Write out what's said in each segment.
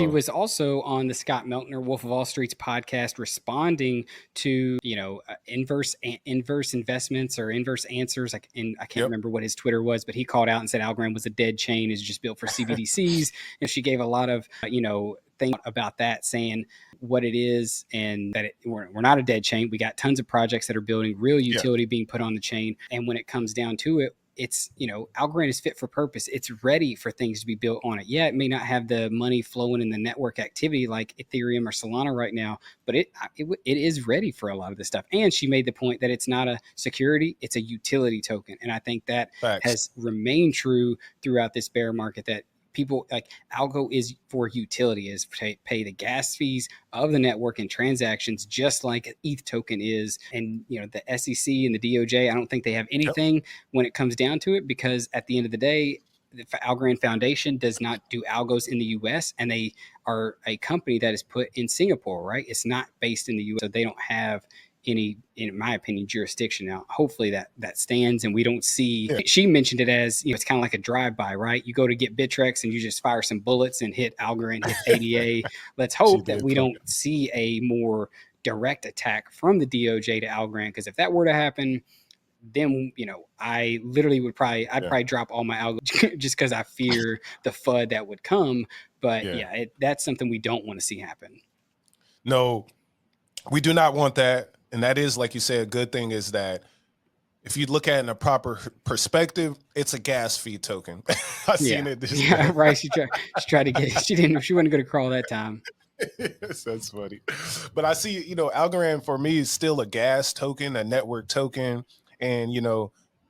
She was also on the Scott Meltner Wolf of Wall Street's podcast responding to, inverse investments or inverse answers. And I can't Yep. remember what his Twitter was, but he called out and said Algorand was a dead chain, is just built for CBDCs. And she gave a lot of, things about that, saying what it is and that we're not a dead chain. We got tons of projects that are building real utility being put on the chain. And when it comes down to it, it's, Algorand is fit for purpose. It's ready for things to be built on it. Yeah, it may not have the money flowing in the network activity like Ethereum or Solana right now, but it is ready for a lot of this stuff. And she made the point that it's not a security, it's a utility token. And I think that has remained true throughout this bear market, that people like algo is for utility, is pay the gas fees of the network and transactions, just like ETH token is. And the SEC and the DOJ, I don't think they have anything when it comes down to it, because at the end of the day, the Algorand Foundation does not do algos in the US, and they are a company that is put in Singapore, right? It's not based in the US, so they don't have any, in my opinion, jurisdiction. Now, hopefully that stands and we don't see, she mentioned it as, it's kind of like a drive-by, right? You go to get Bittrex and you just fire some bullets and hit Algorand, hit ADA. Let's hope that we don't see a more direct attack from the DOJ to Algorand, because if that were to happen, then I literally would probably drop all my algo just because I fear the FUD that would come. But that's something we don't want to see happen. No, we do not want that. And that is, like you said, a good thing is that if you look at it in a proper perspective, it's a gas fee token. I seen it. Right. She tried to get. She wasn't going to crawl that time. Yes, that's funny. But I see, Algorand for me is still a gas token, a network token, and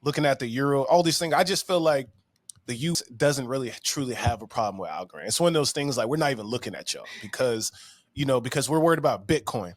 looking at the euro, all these things. I just feel like the youth doesn't really truly have a problem with Algorand. It's one of those things like we're not even looking at y'all because we're worried about Bitcoin.